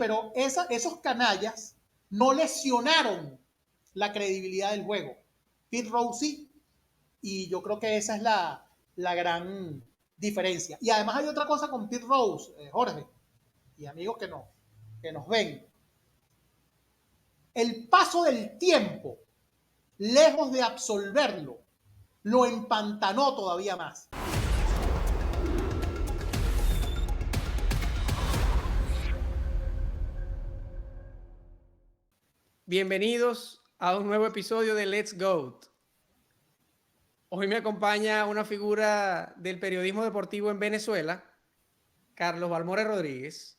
pero esos canallas no lesionaron la credibilidad del juego. Pete Rose sí, y yo creo que esa es la gran diferencia. Y además hay otra cosa con Pete Rose, Jorge, y amigos que nos ven. El paso del tiempo, lejos de absolverlo, lo empantanó todavía más. Bienvenidos a un nuevo episodio de Let's Go. Hoy me acompaña una figura del periodismo deportivo en Venezuela, Carlos Balmore Rodríguez,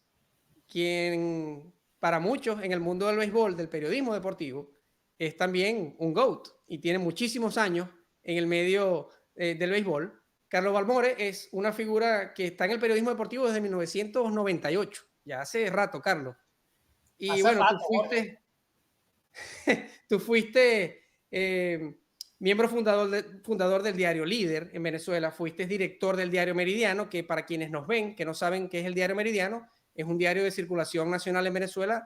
quien para muchos en el mundo del béisbol, del periodismo deportivo, es también un GOAT y tiene muchísimos años en el medio del béisbol. Carlos Balmore es una figura que está en el periodismo deportivo desde 1998, ya hace rato, Carlos. Y Hace bueno, rato, tú fuiste miembro fundador del diario Líder en Venezuela, fuiste director del diario Meridiano, que para quienes nos ven, que no saben qué es el diario Meridiano, es un diario de circulación nacional en Venezuela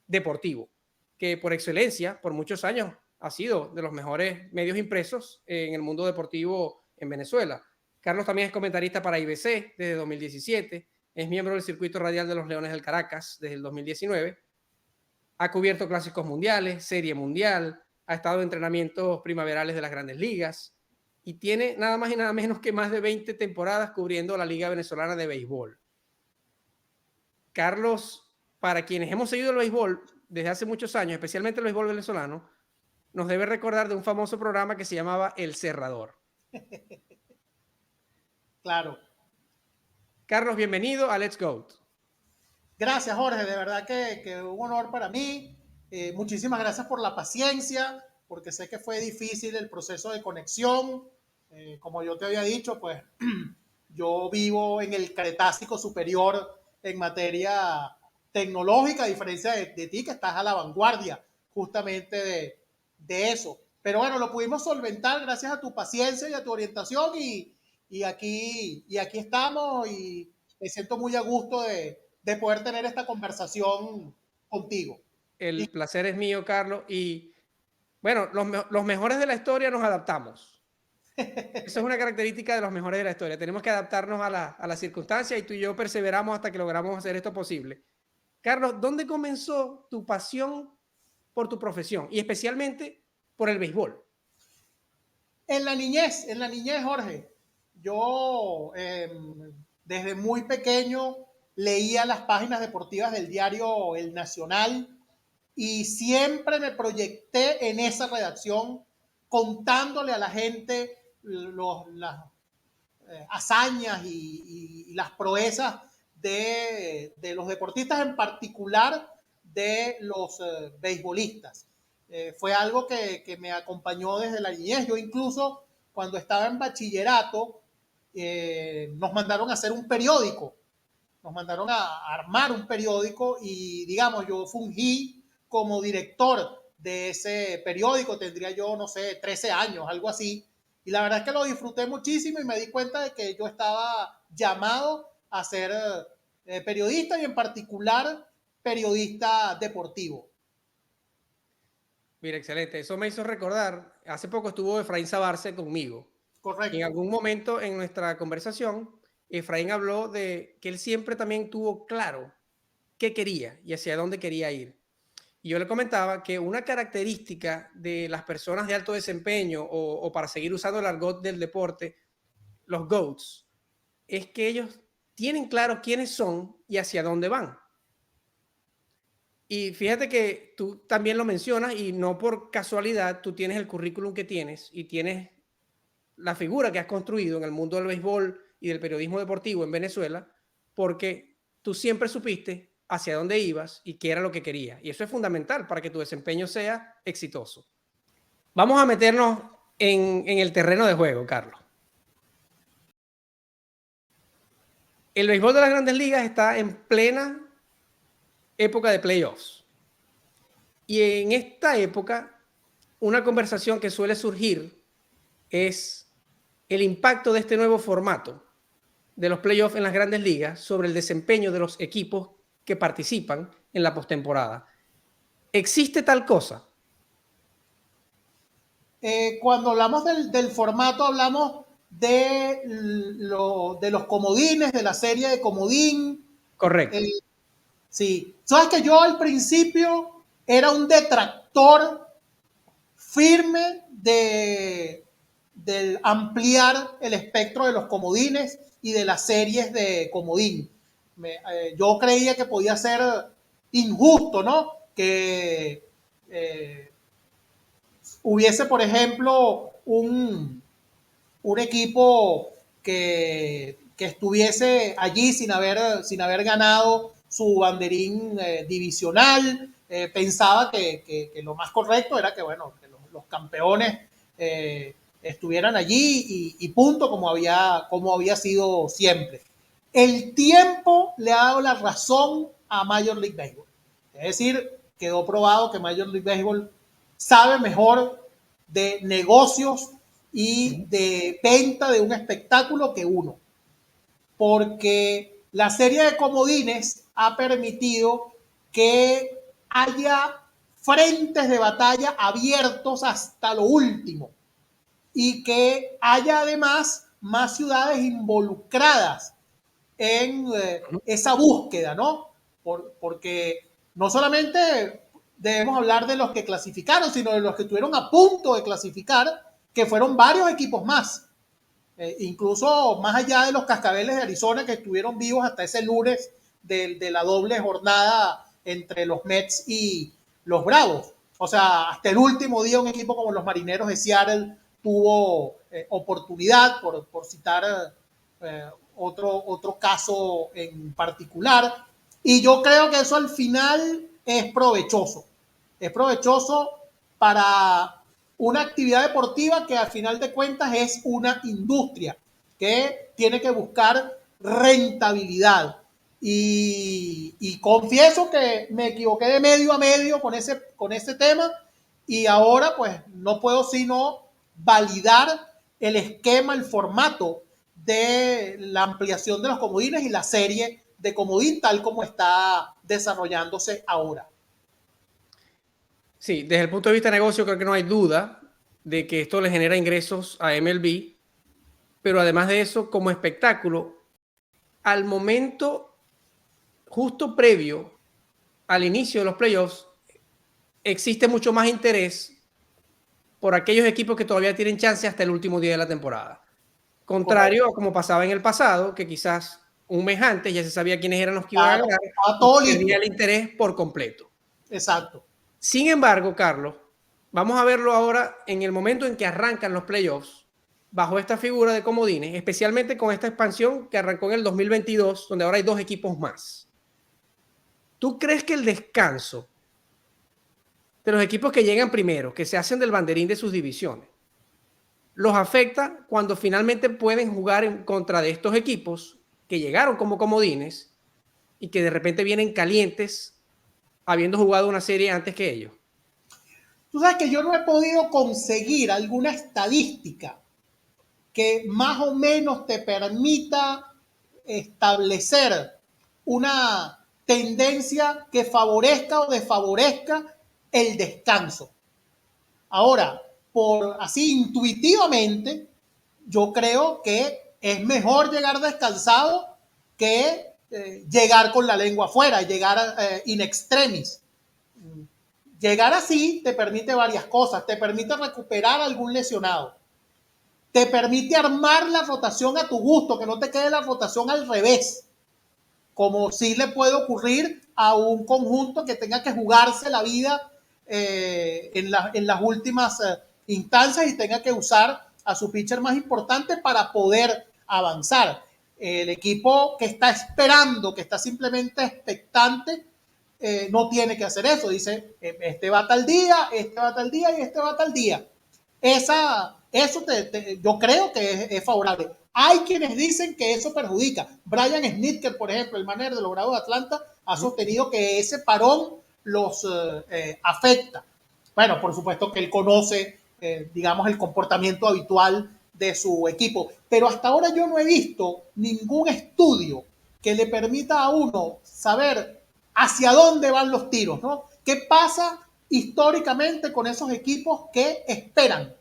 deportivo, que por excelencia, por muchos años, ha sido de los mejores medios impresos en el mundo deportivo en Venezuela. Carlos también es comentarista para IBC desde 2017, es miembro del circuito radial de los Leones del Caracas desde el 2019, ha cubierto clásicos mundiales, serie mundial, ha estado en entrenamientos primaverales de las grandes ligas y tiene nada más y nada menos que más de 20 temporadas cubriendo la Liga Venezolana de Béisbol. Carlos, para quienes hemos seguido el béisbol desde hace muchos años, especialmente el béisbol venezolano, nos debe recordar de un famoso programa que se llamaba El Cerrador. Claro. Carlos, bienvenido a Let's Go. Gracias, Jorge. De verdad que un honor para mí. Muchísimas gracias por la paciencia, porque sé que fue difícil el proceso de conexión. Como yo te había dicho, pues yo vivo en el Cretácico superior en materia tecnológica, a diferencia de ti, que estás a la vanguardia justamente de eso. Pero bueno, lo pudimos solventar gracias a tu paciencia y a tu orientación y aquí estamos y me siento muy a gusto de poder tener esta conversación contigo. El placer es mío, Carlos, y bueno, los mejores de la historia nos adaptamos. Eso es una característica de los mejores de la historia. Tenemos que adaptarnos a la circunstancia y tú y yo perseveramos hasta que logramos hacer esto posible. Carlos, ¿dónde comenzó tu pasión por tu profesión y especialmente por el béisbol? En la niñez, Jorge. Yo desde muy pequeño leía las páginas deportivas del diario El Nacional y siempre me proyecté en esa redacción contándole a la gente las hazañas y las proezas de los deportistas, en particular de los beisbolistas. Fue algo que me acompañó desde la niñez. Yo incluso cuando estaba en bachillerato nos mandaron a hacer un periódico, nos mandaron a armar un periódico y digamos yo fungí como director de ese periódico, tendría yo no sé 13 años, algo así, y la verdad es que lo disfruté muchísimo y me di cuenta de que yo estaba llamado a ser periodista y en particular periodista deportivo. Mira, excelente. Eso me hizo recordar, hace poco estuvo Efraín Sabarce conmigo. Correcto. Y en algún momento en nuestra conversación, Efraín habló de que él siempre también tuvo claro qué quería y hacia dónde quería ir. Y yo le comentaba que una característica de las personas de alto desempeño o para seguir usando el argot del deporte, los GOATs, es que ellos tienen claro quiénes son y hacia dónde van. Y fíjate que tú también lo mencionas y no por casualidad tú tienes el currículum que tienes y tienes la figura que has construido en el mundo del béisbol y del periodismo deportivo en Venezuela, porque tú siempre supiste hacia dónde ibas y qué era lo que querías. Y eso es fundamental para que tu desempeño sea exitoso. Vamos a meternos en el terreno de juego, Carlos. El béisbol de las grandes ligas está en plena época de playoffs. Y en esta época, una conversación que suele surgir es el impacto de este nuevo formato de los playoffs en las grandes ligas sobre el desempeño de los equipos que participan en la postemporada. ¿Existe tal cosa? Cuando hablamos del formato, hablamos de los comodines, de la serie de comodín. Correcto. Sí. Sabes que yo al principio era un detractor firme de ampliar el espectro de los comodines y de las series de comodín. Yo creía que podía ser injusto, ¿no? Que hubiese, por ejemplo, un equipo que estuviese allí sin haber ganado su banderín divisional. Pensaba que lo más correcto era que, bueno, que los campeones estuvieran allí y punto, como había sido siempre. El tiempo le ha dado la razón a Major League Baseball. Es decir, quedó probado que Major League Baseball sabe mejor de negocios y de venta de un espectáculo que uno. Porque la serie de comodines ha permitido que haya frentes de batalla abiertos hasta lo último y que haya además más ciudades involucradas en esa búsqueda, ¿no? Porque no solamente debemos hablar de los que clasificaron, sino de los que estuvieron a punto de clasificar, que fueron varios equipos más. Incluso más allá de los Cascabeles de Arizona, que estuvieron vivos hasta ese lunes de la doble jornada entre los Mets y los Bravos. O sea, hasta el último día un equipo como los Marineros de Seattle tuvo oportunidad, por citar otro caso en particular. Y yo creo que eso al final es provechoso. Es provechoso para una actividad deportiva que al final de cuentas es una industria que tiene que buscar rentabilidad. Y confieso que me equivoqué de medio a medio con ese tema y ahora pues no puedo sino validar el esquema, el formato de la ampliación de los comodines y la serie de comodín tal como está desarrollándose ahora. Sí, desde el punto de vista de negocio creo que no hay duda de que esto le genera ingresos a MLB, pero además de eso, como espectáculo, al momento justo previo al inicio de los playoffs, existe mucho más interés por aquellos equipos que todavía tienen chance hasta el último día de la temporada. Contrario a como pasaba en el pasado, que quizás un mes antes ya se sabía quiénes eran los que iban a ganar y todo perdía listo. el interés por completo. Exacto. Sin embargo, Carlos, vamos a verlo ahora en el momento en que arrancan los playoffs, bajo esta figura de comodines, especialmente con esta expansión que arrancó en el 2022, donde ahora hay 2 equipos más. ¿Tú crees que el descanso de los equipos que llegan primero, que se hacen del banderín de sus divisiones, los afecta cuando finalmente pueden jugar en contra de estos equipos que llegaron como comodines y que de repente vienen calientes habiendo jugado una serie antes que ellos? Tú sabes que yo no he podido conseguir alguna estadística que más o menos te permita establecer una tendencia que favorezca o desfavorezca el descanso. Ahora, por así intuitivamente, yo creo que es mejor llegar descansado que llegar con la lengua afuera, llegar in extremis. Llegar así te permite varias cosas, te permite recuperar algún lesionado, te permite armar la rotación a tu gusto, que no te quede la rotación al revés, como sí le puede ocurrir a un conjunto que tenga que jugarse la vida en las últimas instancias y tenga que usar a su pitcher más importante para poder avanzar. El equipo que está esperando, que está simplemente expectante, no tiene que hacer eso. Dice, este va tal día, este va tal día y este va tal día. Eso yo creo que es favorable. Hay quienes dicen que eso perjudica. Brian Snitker, por ejemplo, el manager de los Bravos de Atlanta, ha sostenido que ese parón los afecta. Bueno, por supuesto que él conoce, digamos, el comportamiento habitual de su equipo, pero hasta ahora yo no he visto ningún estudio que le permita a uno saber hacia dónde van los tiros, ¿no? ¿Qué pasa históricamente con esos equipos que esperan,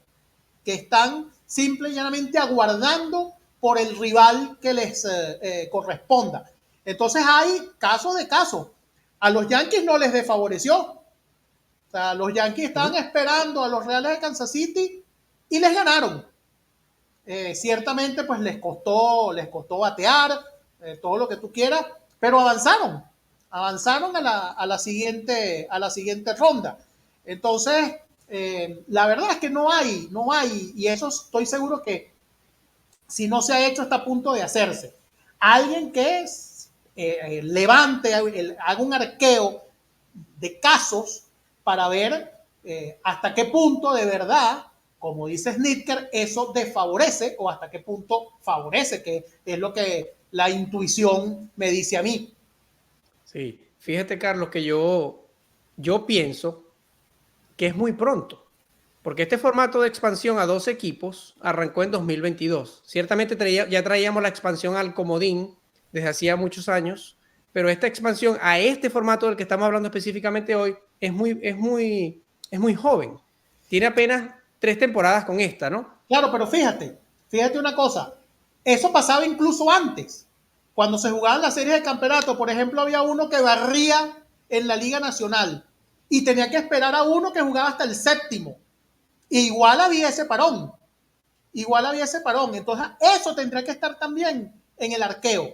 que están simple y llanamente aguardando por el rival que les corresponda? Entonces hay casos de casos. A los Yankees no les desfavoreció. O sea, los Yankees estaban esperando a los Reales de Kansas City y les ganaron. Ciertamente pues les costó batear, todo lo que tú quieras, pero avanzaron a la siguiente ronda. Entonces, la verdad es que no hay, y eso estoy seguro que si no se ha hecho está a punto de hacerse. Alguien que levante, haga un arqueo de casos para ver hasta qué punto de verdad, como dice Snitker, eso desfavorece o hasta qué punto favorece, que es lo que la intuición me dice a mí. Sí, fíjate, Carlos, que yo pienso que es muy pronto, porque este formato de expansión a 2 equipos arrancó en 2022. Ciertamente ya traíamos la expansión al comodín desde hacía muchos años, pero esta expansión a este formato del que estamos hablando específicamente hoy es muy joven. Tiene apenas 3 temporadas con esta, ¿no? Claro, pero fíjate una cosa, eso pasaba incluso antes. Cuando se jugaban las series de campeonato, por ejemplo, había uno que barría en la Liga Nacional y tenía que esperar a uno que jugaba hasta el séptimo. Igual había ese parón. Entonces, eso tendría que estar también en el arqueo.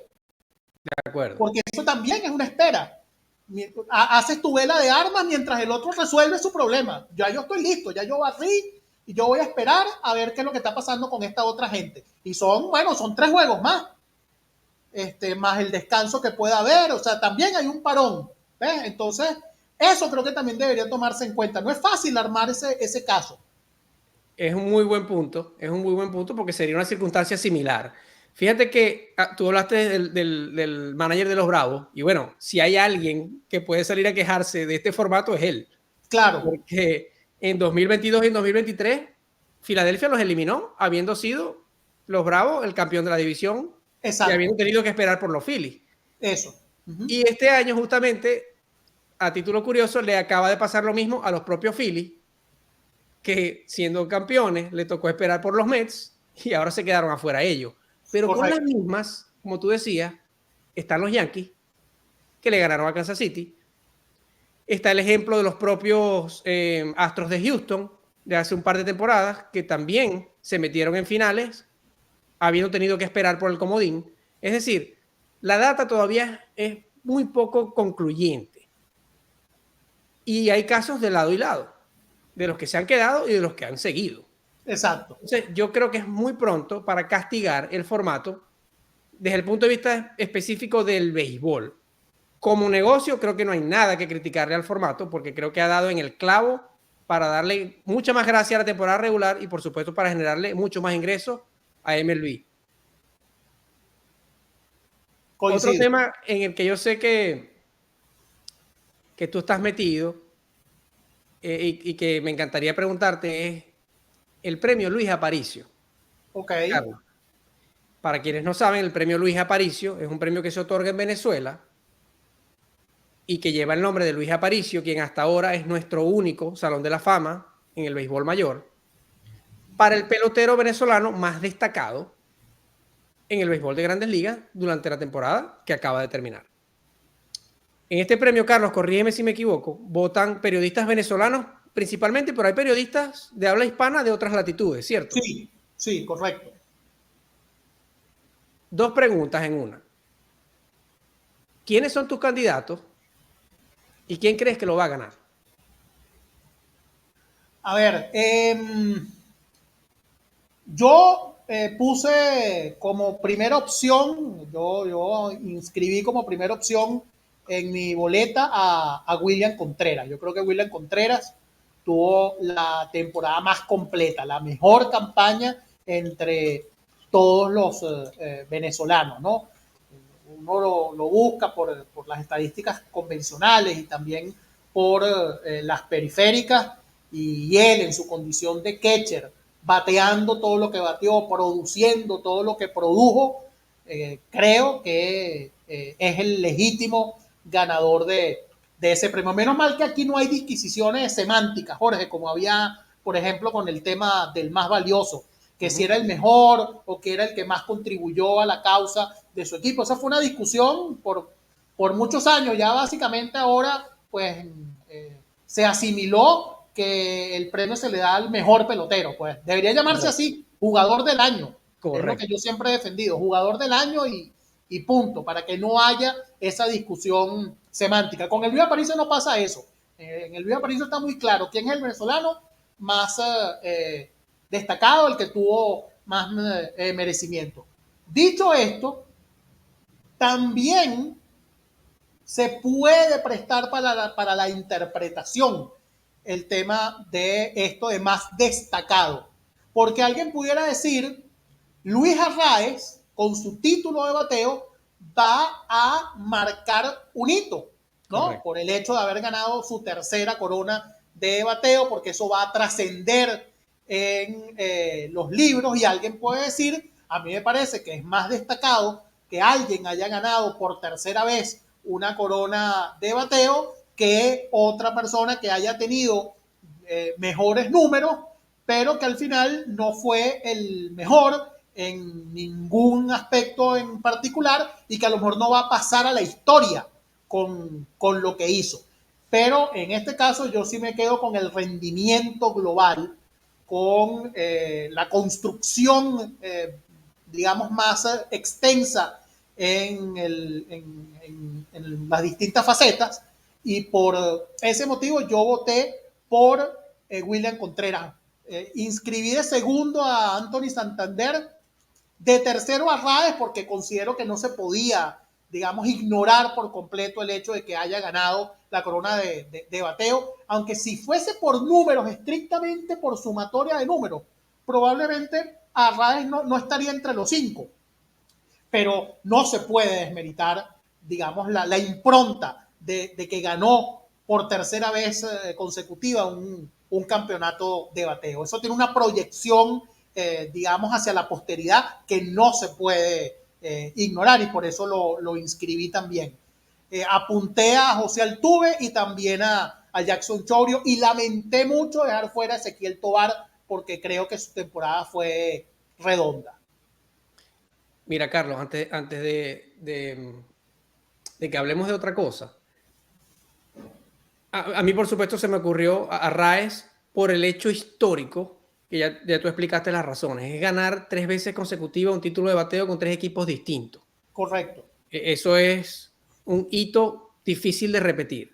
De acuerdo. Porque eso también es una espera. Haces tu vela de armas mientras el otro resuelve su problema. Ya yo estoy listo, ya yo barrí y yo voy a esperar a ver qué es lo que está pasando con esta otra gente. Y son 3 juegos más. Más el descanso que pueda haber. O sea, también hay un parón. ¿Ves? Entonces, eso creo que también debería tomarse en cuenta. No es fácil armar ese caso. Es un muy buen punto, porque sería una circunstancia similar. Fíjate que tú hablaste del manager de los Bravos y bueno, si hay alguien que puede salir a quejarse de este formato es él. Claro. Porque en 2022 y en 2023 Filadelfia los eliminó habiendo sido los Bravos el campeón de la división. Exacto. Y habiendo tenido que esperar por los Phillies. Eso. Y este año justamente, a título curioso, le acaba de pasar lo mismo a los propios Phillies, que siendo campeones le tocó esperar por los Mets y ahora se quedaron afuera ellos. Pero correcto, con las mismas, como tú decías, están los Yankees, que le ganaron a Kansas City. Está el ejemplo de los propios Astros de Houston de hace un par de temporadas, que también se metieron en finales, habiendo tenido que esperar por el comodín. Es decir, la data todavía es muy poco concluyente. Y hay casos de lado y lado, de los que se han quedado y de los que han seguido. Exacto. Entonces, yo creo que es muy pronto para castigar el formato desde el punto de vista específico del béisbol. Como negocio, creo que no hay nada que criticarle al formato, porque creo que ha dado en el clavo para darle mucha más gracia a la temporada regular y, por supuesto, para generarle mucho más ingresos a MLB. Coincido. Otro tema en el que yo sé que tú estás metido y que me encantaría preguntarte es el premio Luis Aparicio. Ok. Carlos, para quienes no saben, el premio Luis Aparicio es un premio que se otorga en Venezuela y que lleva el nombre de Luis Aparicio, quien hasta ahora es nuestro único Salón de la Fama en el béisbol mayor, para el pelotero venezolano más destacado en el béisbol de Grandes Ligas durante la temporada que acaba de terminar. En este premio, Carlos, corrígeme si me equivoco, votan periodistas venezolanos principalmente, pero hay periodistas de habla hispana de otras latitudes, ¿cierto? Sí, sí, correcto. 2 preguntas en una. ¿Quiénes son tus candidatos y quién crees que lo va a ganar? A ver, yo puse como primera opción, yo inscribí como primera opción en mi boleta a William Contreras. Yo creo que William Contreras tuvo la temporada más completa, la mejor campaña entre todos los venezolanos, ¿no? Uno lo busca por las estadísticas convencionales y también por las periféricas, y él en su condición de catcher, bateando todo lo que bateó, produciendo todo lo que produjo, creo que es el legítimo ganador de ese premio. Menos mal que aquí no hay disquisiciones semánticas, Jorge, como había, por ejemplo, con el tema del más valioso, que si era el mejor o que era el que más contribuyó a la causa de su equipo. Esa fue una discusión por muchos años. Ya básicamente ahora, pues, se asimiló que el premio se le da al mejor pelotero. Pues debería llamarse así, jugador del año. Correcto. Es lo que yo siempre he defendido, jugador del año y punto, para que no haya esa discusión semántica. Con el Luis Aparicio no pasa eso. En el Luis Aparicio está muy claro quién es el venezolano más destacado, el que tuvo más merecimiento. Dicho esto, también se puede prestar para la interpretación el tema de esto de más destacado. Porque alguien pudiera decir, Luis Arraez, con su título de bateo, va a marcar un hito, ¿no? Correcto. Por el hecho de haber ganado su tercera corona de bateo, porque eso va a trascender en los libros, y alguien puede decir, a mí me parece que es más destacado que alguien haya ganado por tercera vez una corona de bateo que otra persona que haya tenido mejores números, pero que al final no fue el mejor en ningún aspecto en particular y que a lo mejor no va a pasar a la historia con lo que hizo. Pero en este caso yo sí me quedo con el rendimiento global, con la construcción, digamos, más extensa en las distintas facetas, y por ese motivo yo voté por William Contreras. Inscribí de segundo a Anthony Santander, de tercero a Arraez, porque considero que no se podía, digamos, ignorar por completo el hecho de que haya ganado la corona de bateo, aunque si fuese por números, estrictamente por sumatoria de números, probablemente Arraez no estaría entre los 5, pero no se puede desmeritar, digamos, la impronta de que ganó por tercera vez consecutiva un campeonato de bateo. Eso tiene una proyección, digamos, hacia la posteridad que no se puede ignorar, y por eso lo inscribí también. Apunté a José Altuve y también a Jackson Chourio, y lamenté mucho dejar fuera a Ezequiel Tovar porque creo que su temporada fue redonda. Mira, Carlos, antes de que hablemos de otra cosa, a mí, por supuesto, se me ocurrió a Arraez por el hecho histórico, que ya tú explicaste las razones, es ganar 3 veces consecutivas un título de bateo con 3 equipos distintos. Correcto. Eso es un hito difícil de repetir.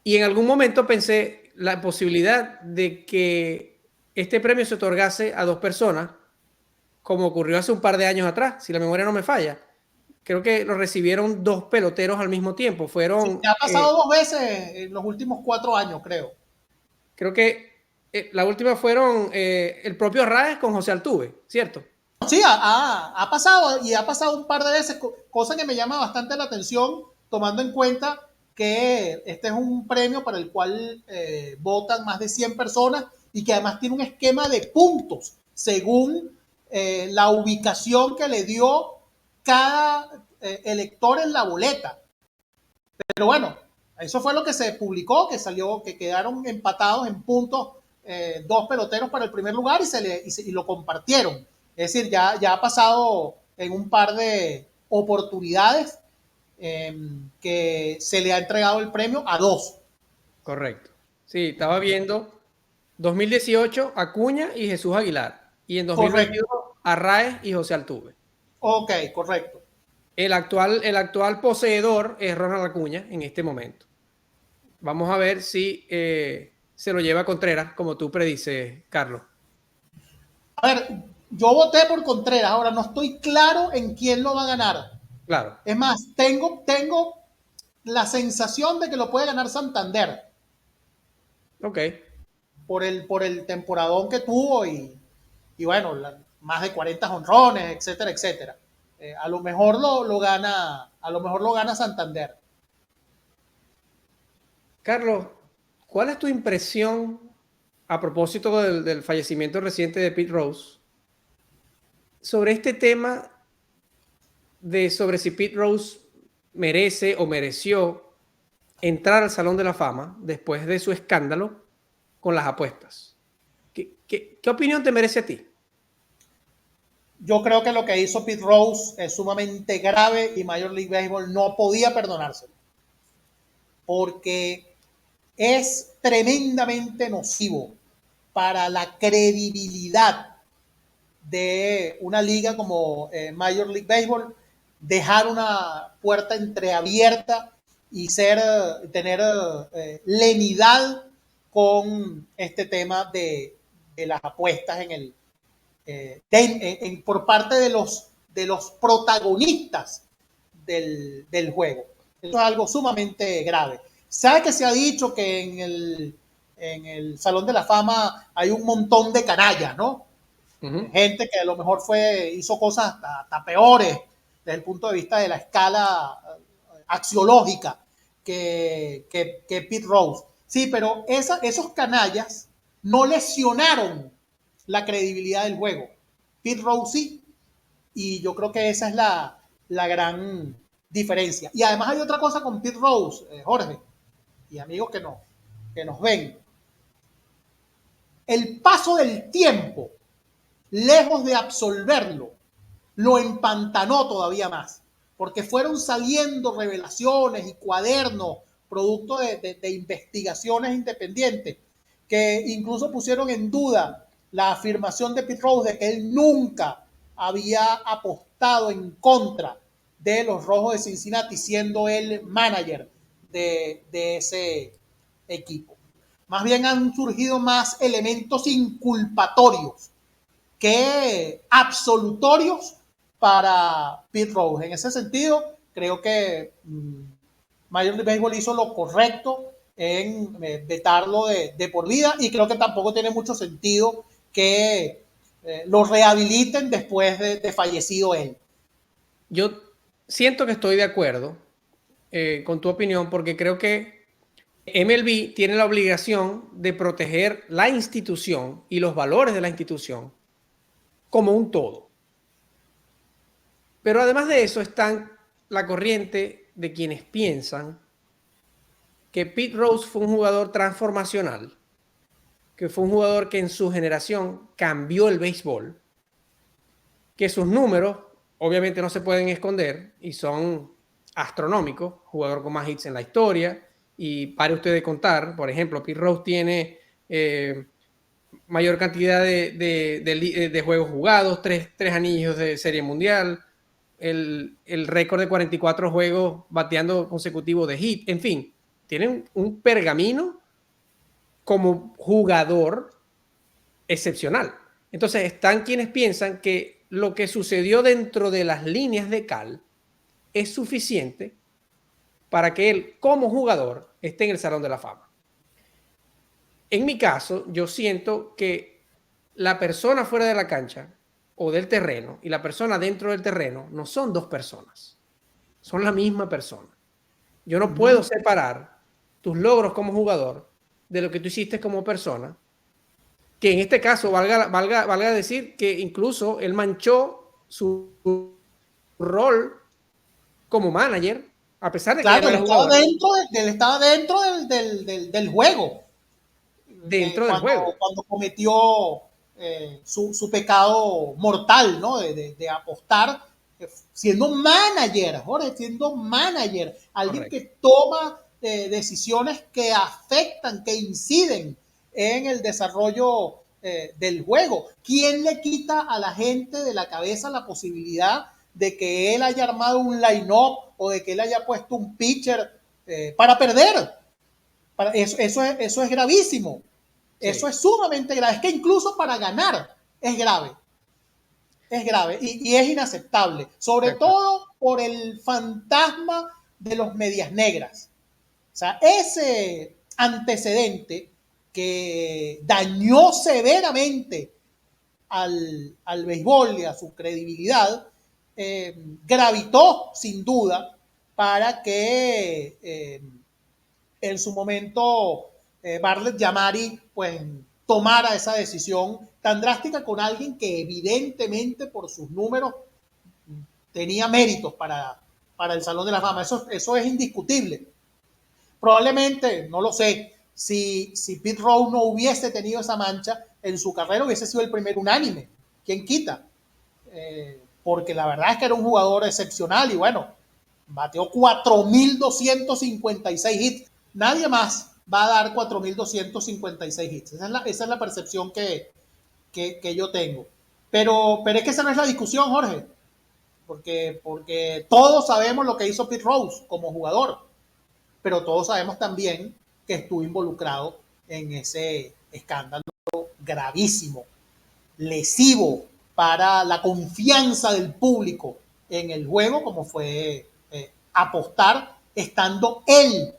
Y en algún momento pensé la posibilidad de que este premio se otorgase a 2 personas, como ocurrió hace un par de años atrás, si la memoria no me falla. Creo que lo recibieron 2 peloteros al mismo tiempo. Fueron, sí, ha pasado 2 veces en los últimos 4 años, creo. Creo que la última fueron el propio Arraez con José Altuve, ¿cierto? Sí, ha pasado, y ha pasado un par de veces, cosa que me llama bastante la atención, tomando en cuenta que este es un premio para el cual votan más de 100 personas, y que además tiene un esquema de puntos según la ubicación que le dio cada elector en la boleta. Pero bueno, eso fue lo que se publicó, que salió, que quedaron empatados en puntos 2 peloteros para el primer lugar, y lo compartieron. Es decir, ya ha pasado en un par de oportunidades que se le ha entregado el premio a 2. Correcto. Sí, estaba viendo 2018 Acuña y Jesús Aguilar, y en 2021 Arraez y José Altuve. Ok, correcto. El actual poseedor es Ronald Acuña en este momento. Vamos a ver si se lo lleva Contreras, como tú predices, Carlos. A ver, yo voté por Contreras, ahora no estoy claro en quién lo va a ganar. Claro. Es más, tengo la sensación de que lo puede ganar Santander. Ok. Por el temporadón que tuvo, y bueno, más de 40 jonrones, etcétera, etcétera. A lo mejor lo gana Santander. Carlos, ¿cuál es tu impresión a propósito del fallecimiento reciente de Pete Rose sobre este tema sobre si Pete Rose merece o mereció entrar al Salón de la Fama después de su escándalo con las apuestas. ¿Qué opinión te merece a ti? Yo creo que lo que hizo Pete Rose es sumamente grave y Major League Baseball no podía perdonárselo, porque es tremendamente nocivo para la credibilidad de una liga como Major League Baseball dejar una puerta entreabierta y tener lenidad con este tema de las apuestas por parte de los protagonistas del juego. Eso es algo sumamente grave. ¿Sabe que se ha dicho que en el Salón de la Fama hay un montón de canallas, ¿no? Gente que a lo mejor hizo cosas hasta peores desde el punto de vista de la escala axiológica que Pete Rose? Sí, pero esos canallas no lesionaron la credibilidad del juego. Pete Rose sí, y yo creo que esa es la gran diferencia. Y además hay otra cosa con Pete Rose, Jorge, y amigos que nos ven. El paso del tiempo, lejos de absolverlo, lo empantanó todavía más, porque fueron saliendo revelaciones y cuadernos, producto de investigaciones independientes, que incluso pusieron en duda la afirmación de Pete Rose de que él nunca había apostado en contra de los Rojos de Cincinnati, siendo él manager de ese equipo. Más bien han surgido más elementos inculpatorios que absolutorios para Pete Rose. En ese sentido, creo que Major League Baseball hizo lo correcto en vetarlo de por vida, y creo que tampoco tiene mucho sentido que lo rehabiliten después de fallecido él. Yo siento que estoy de acuerdo con tu opinión, porque creo que MLB tiene la obligación de proteger la institución y los valores de la institución como un todo. Pero además de eso están la corriente de quienes piensan que Pete Rose fue un jugador transformacional, que fue un jugador que en su generación cambió el béisbol, que sus números obviamente no se pueden esconder y son astronómicos, jugador con más hits en la historia, y pare usted de contar, por ejemplo, Pete Rose tiene mayor cantidad de juegos jugados, tres anillos de Serie Mundial, el récord de 44 juegos bateando consecutivos de hit, en fin, tienen un pergamino como jugador excepcional. Entonces están quienes piensan que lo que sucedió dentro de las líneas de cal es suficiente para que él como jugador esté en el Salón de la Fama. En mi caso, yo siento que la persona fuera de la cancha o del terreno y la persona dentro del terreno no son dos personas, son la misma persona. Yo no puedo separar tus logros como jugador de lo que tú hiciste como persona, que en este caso valga decir que incluso él manchó su rol como manager, a pesar de que ya Claro, no era jugador, él estaba dentro del juego, dentro del juego. cuando cometió su pecado mortal, ¿no? De apostar, siendo manager, Jorge, siendo manager, alguien Correcto. que toma decisiones que afectan, que inciden en el desarrollo del juego. ¿Quién le quita a la gente de la cabeza la posibilidad de que él haya armado un line-up o de que él haya puesto un pitcher para perder? Eso es gravísimo. Sí. Eso es sumamente grave. Es que incluso para ganar es grave. Es grave y es inaceptable. Sobre todo por el fantasma de los medias negras. O sea, ese antecedente que dañó severamente al béisbol y a su credibilidad, gravitó sin duda para que en su momento Bartlett Yamari pues tomara esa decisión tan drástica con alguien que evidentemente por sus números tenía méritos para para el Salón de la Fama. Eso es indiscutible. Probablemente, no lo sé, si Pete Rose no hubiese tenido esa mancha en su carrera, hubiese sido el primer unánime. ¿Quién quita? Porque la verdad es que era un jugador excepcional y bueno, bateó 4,256 hits. Nadie más va a dar 4,256 hits. Esa es la percepción que yo tengo. Pero es que esa no es la discusión, Jorge. Porque todos sabemos lo que hizo Pete Rose como jugador, pero todos sabemos también que estuvo involucrado en ese escándalo gravísimo, lesivo para la confianza del público en el juego, como fue apostar estando él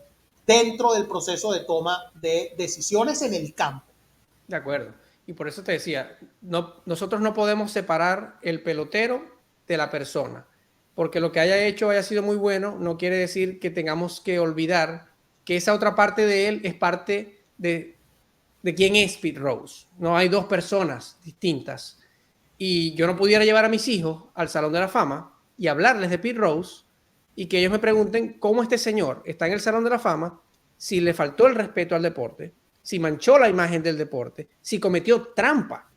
dentro del proceso de toma de decisiones en el campo. De acuerdo. Y por eso te decía, nosotros no podemos separar el pelotero de la persona, porque lo que haya hecho haya sido muy bueno, no quiere decir que tengamos que olvidar que esa otra parte de él es parte de quién es Pete Rose. No hay dos personas distintas. Y yo no pudiera llevar a mis hijos al Salón de la Fama y hablarles de Pete Rose y que ellos me pregunten cómo este señor está en el Salón de la Fama, si le faltó el respeto al deporte, si manchó la imagen del deporte, si cometió trampa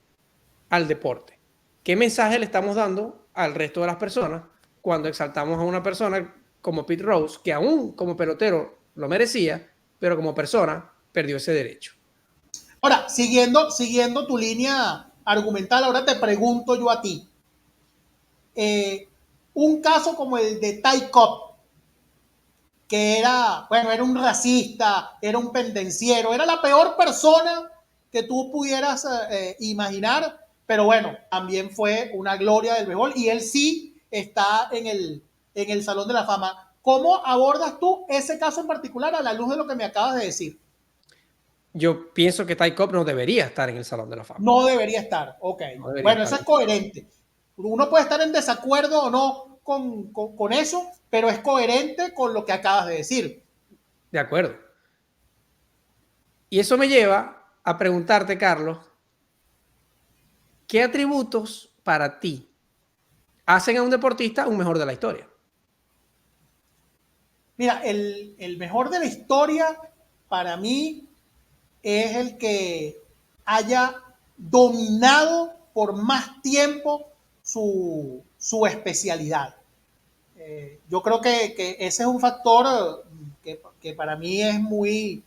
al deporte. ¿Qué mensaje le estamos dando al resto de las personas cuando exaltamos a una persona como Pete Rose, que aún como pelotero lo merecía, pero como persona perdió ese derecho? Ahora, siguiendo tu línea argumental, ahora te pregunto yo a ti. Un caso como el de Ty Cobb, que era un racista, era un pendenciero, era la peor persona que tú pudieras imaginar, pero bueno, también fue una gloria del béisbol y él sí está en el Salón de la Fama. ¿Cómo abordas tú ese caso en particular a la luz de lo que me acabas de decir? Yo pienso que Ty Cobb no debería estar en el Salón de la Fama. No debería estar, ok. No debería Bueno, estar. eso es coherente. Uno puede estar en desacuerdo o no con eso, pero es coherente con lo que acabas de decir. De acuerdo. Y eso me lleva a preguntarte, Carlos, ¿qué atributos para ti hacen a un deportista un mejor de la historia? Mira, el mejor de la historia para mí es el que haya dominado por más tiempo su especialidad. Yo creo que ese es un factor que para mí es muy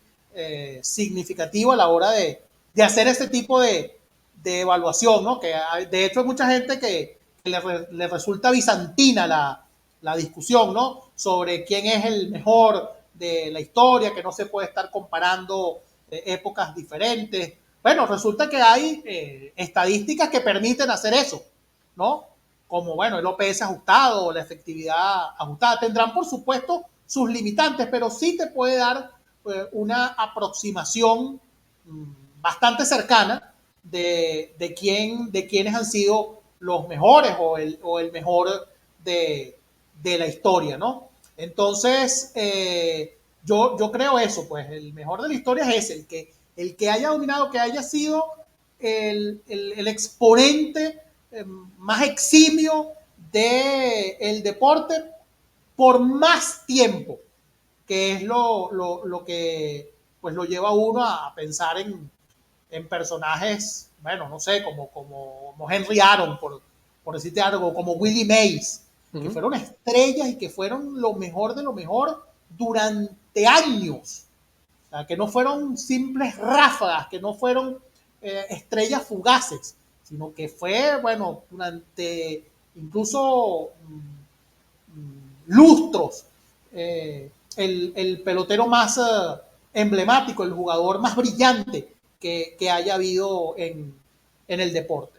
significativo a la hora de hacer este tipo de evaluación, ¿no? Que de hecho hay mucha gente que le resulta bizantina la discusión, ¿no? Sobre quién es el mejor de la historia, que no se puede estar comparando épocas diferentes. Bueno, resulta que hay estadísticas que permiten hacer eso, ¿no? Como, bueno, el OPS ajustado o la efectividad ajustada. Tendrán, por supuesto, sus limitantes, pero sí te puede dar una aproximación bastante cercana de quiénes han sido los mejores o el mejor de la historia, ¿no? Entonces, yo creo eso, pues el mejor de la historia es ese, el que haya dominado, que haya sido el exponente más eximio del deporte por más tiempo, que es lo que pues lo lleva a uno a pensar en personajes, bueno, no sé, como Henry Aaron, por decirte algo, como Willie Mays, que fueron estrellas y que fueron lo mejor de lo mejor durante años. O sea, que no fueron simples ráfagas, que no fueron estrellas fugaces, sino que fue, bueno, durante incluso lustros, el pelotero más emblemático, el jugador más brillante que haya habido en el deporte.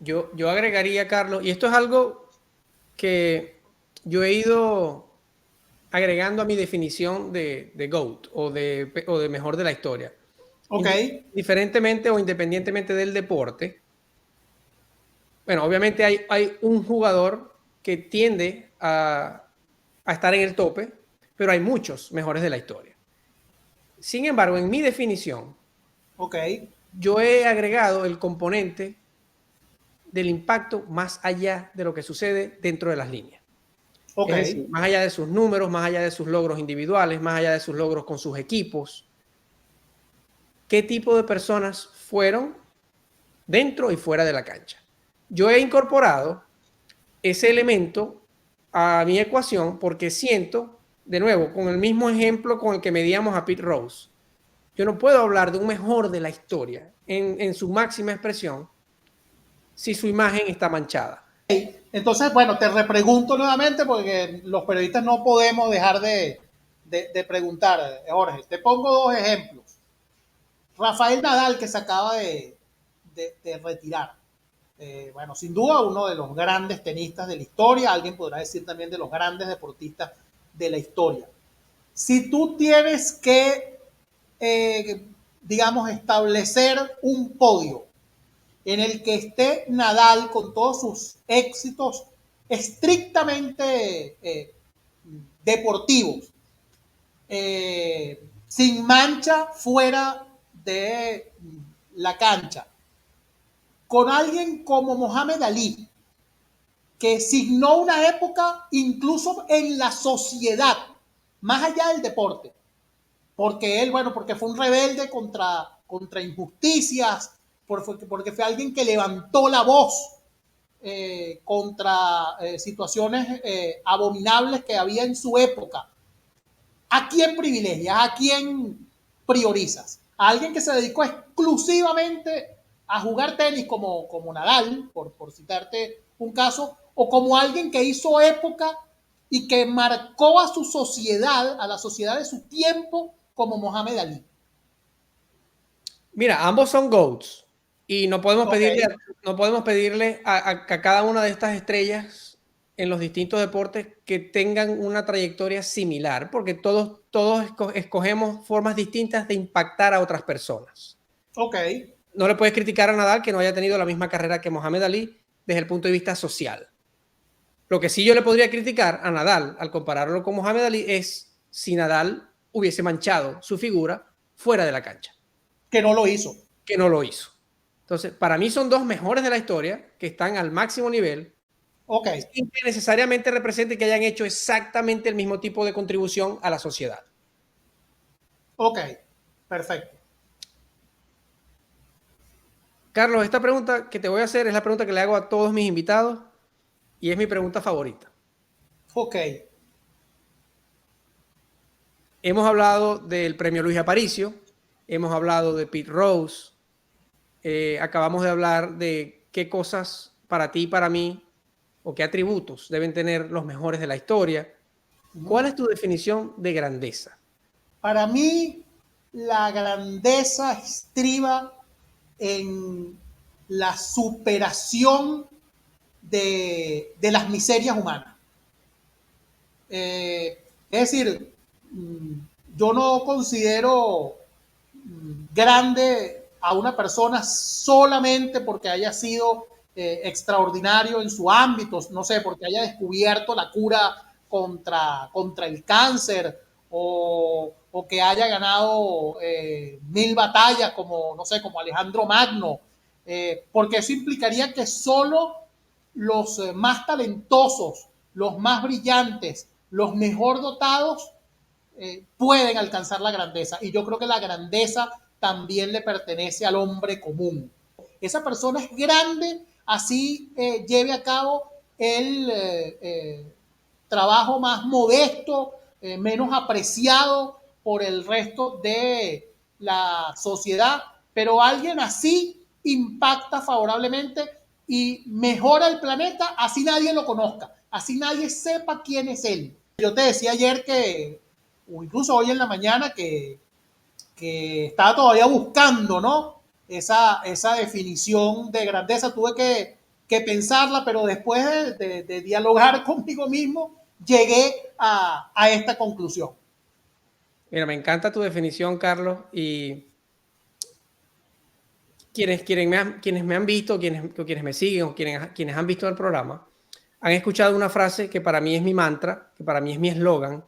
Yo agregaría, Carlos, y esto es algo que yo he ido agregando a mi definición de GOAT o de mejor de la historia. Ok. Diferentemente o independientemente del deporte, bueno, obviamente hay un jugador que tiende a estar en el tope, pero hay muchos mejores de la historia. Sin embargo, en mi definición, Ok. yo he agregado el componente del impacto más allá de lo que sucede dentro de las líneas. Ok. Es decir, más allá de sus números, más allá de sus logros individuales, más allá de sus logros con sus equipos, ¿qué tipo de personas fueron dentro y fuera de la cancha? Yo he incorporado ese elemento a mi ecuación porque siento, de nuevo, con el mismo ejemplo con el que medíamos a Pete Rose, yo no puedo hablar de un mejor de la historia en su máxima expresión si su imagen está manchada. Entonces, bueno, te repregunto nuevamente porque los periodistas no podemos dejar de preguntar, Jorge. Te pongo dos ejemplos. Rafael Nadal, que se acaba de retirar. Bueno, sin duda uno de los grandes tenistas de la historia, alguien podrá decir también de los grandes deportistas de la historia. Si tú tienes que, digamos, establecer un podio en el que esté Nadal con todos sus éxitos estrictamente deportivos, sin mancha fuera de la cancha, con alguien como Mohamed Ali, que signó una época incluso en la sociedad, más allá del deporte, porque él, bueno, porque fue un rebelde contra injusticias, porque fue alguien que levantó la voz contra situaciones abominables que había en su época. ¿A quién privilegias? ¿A quién priorizas? ¿A alguien que se dedicó exclusivamente a jugar tenis como Nadal, por citarte un caso, o como alguien que hizo época y que marcó a su sociedad, a la sociedad de su tiempo, como Mohamed Ali? Mira, ambos son GOATs y Ok, no podemos pedirle a cada una de estas estrellas en los distintos deportes que tengan una trayectoria similar, porque todos escogemos formas distintas de impactar a otras personas. ok, No le puedes criticar a Nadal que no haya tenido la misma carrera que Mohamed Ali desde el punto de vista social. Lo que sí yo le podría criticar a Nadal al compararlo con Mohamed Ali es si Nadal hubiese manchado su figura fuera de la cancha, que no lo hizo. que no lo hizo. Entonces, para mí son dos mejores de la historia que están al máximo nivel Ok, sin que necesariamente represente que hayan hecho exactamente el mismo tipo de contribución a la sociedad. ok, perfecto. Carlos, esta pregunta que te voy a hacer es la pregunta que le hago a todos mis invitados y es mi pregunta favorita. Ok, Hemos hablado del premio Luis Aparicio, hemos hablado de Pete Rose, acabamos de hablar de qué cosas para ti y para mí, o qué atributos deben tener los mejores de la historia. ¿Cuál es tu definición de grandeza? para mí la grandeza estriba en la superación las miserias humanas. Es decir, yo no considero grande a una persona solamente porque haya sido extraordinario en su ámbito, no sé, porque haya descubierto la cura contra el cáncer o que haya ganado 1000 batallas como, no sé, como Alejandro Magno, porque eso implicaría que solo los más talentosos, los más brillantes, los mejor dotados pueden alcanzar la grandeza. Y yo creo que la grandeza también le pertenece al hombre común. Esa persona es grande, así lleve a cabo el trabajo más modesto, menos apreciado por el resto de la sociedad, pero alguien así impacta favorablemente y mejora el planeta, así nadie lo conozca, así nadie sepa quién es él. Yo te decía ayer que, o incluso hoy en la mañana, que estaba todavía buscando, ¿no? Esa definición de grandeza. Tuve que pensarla, pero después de dialogar conmigo mismo, llegué a esta conclusión. Mira, me encanta tu definición, Carlos, y quienes me han visto, quienes me siguen o quienes han visto el programa, han escuchado una frase que para mí es mi mantra, que para mí es mi eslogan,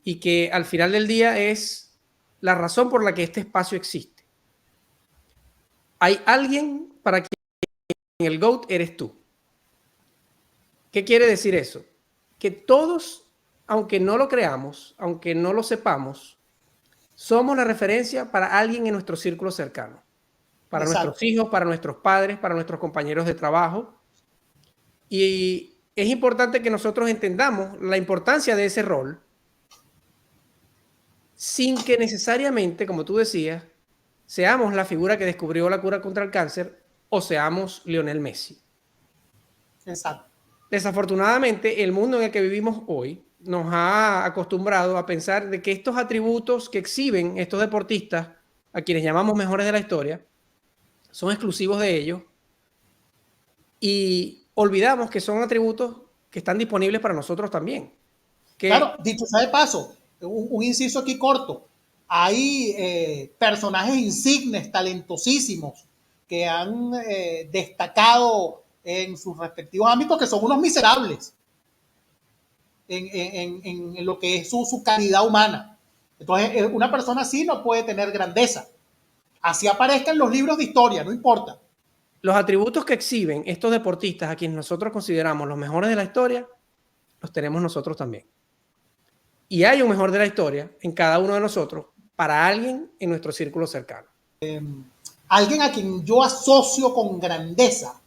y que al final del día es la razón por la que este espacio existe. Hay alguien para quien el GOAT eres tú. ¿Qué quiere decir eso? que todos, aunque no lo creamos, aunque no lo sepamos, somos la referencia para alguien en nuestro círculo cercano, para nuestros hijos, para nuestros padres, para nuestros compañeros de trabajo. Y es importante que nosotros entendamos la importancia de ese rol sin que necesariamente, como tú decías, seamos la figura que descubrió la cura contra el cáncer o seamos Lionel Messi. Exacto. Desafortunadamente, el mundo en el que vivimos hoy nos ha acostumbrado a pensar de que estos atributos que exhiben estos deportistas, a quienes llamamos mejores de la historia, son exclusivos de ellos y olvidamos que son atributos que están disponibles para nosotros también. Claro, dicho sea de paso, un inciso aquí corto. Hay personajes insignes, talentosísimos, que han destacado en sus respectivos ámbitos, que son unos miserables en lo que es su calidad humana. Entonces, una persona así no puede tener grandeza. Así aparezca en los libros de historia, no importa. Los atributos que exhiben estos deportistas, a quienes nosotros consideramos los mejores de la historia, los tenemos nosotros también. Y hay un mejor de la historia en cada uno de nosotros para alguien en nuestro círculo cercano. Alguien a quien yo asocio con grandeza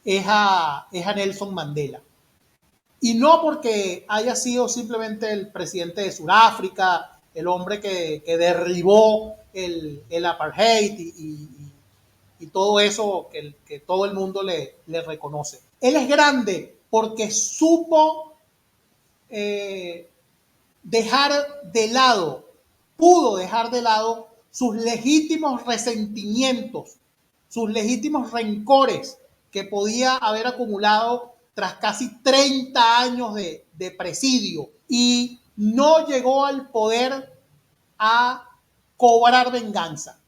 es a Nelson Mandela. Y no porque haya sido simplemente el presidente de Sudáfrica, el hombre que derribó el apartheid y todo eso que todo el mundo le reconoce. Él es grande porque supo dejar de lado, pudo dejar de lado sus legítimos resentimientos, sus legítimos rencores que podía haber acumulado tras casi 30 años de presidio, y no llegó al poder a cobrar venganza.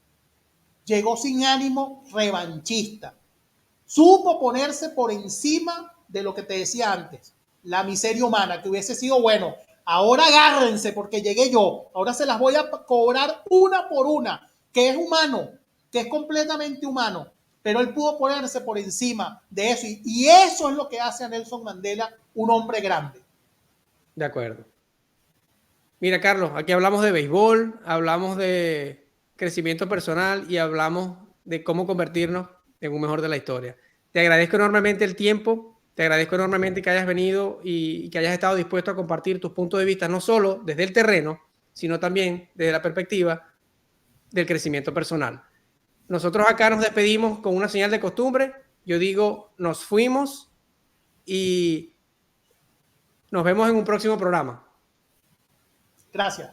Llegó sin ánimo revanchista. Supo ponerse por encima de lo que te decía antes, la miseria humana, que hubiese sido, bueno, ahora agárrense porque llegué yo, ahora se las voy a cobrar una por una, que es humano, que es completamente humano, pero él pudo ponerse por encima de eso, y eso es lo que hace a Nelson Mandela un hombre grande. De acuerdo. Mira, Carlos, aquí hablamos de béisbol, hablamos de crecimiento personal y hablamos de cómo convertirnos en un mejor de la historia. Te agradezco enormemente el tiempo, te agradezco enormemente que hayas venido y que hayas estado dispuesto a compartir tus puntos de vista, no solo desde el terreno, sino también desde la perspectiva del crecimiento personal. Nosotros acá nos despedimos con una señal de costumbre. Yo digo, nos fuimos y nos vemos en un próximo programa. Gracias.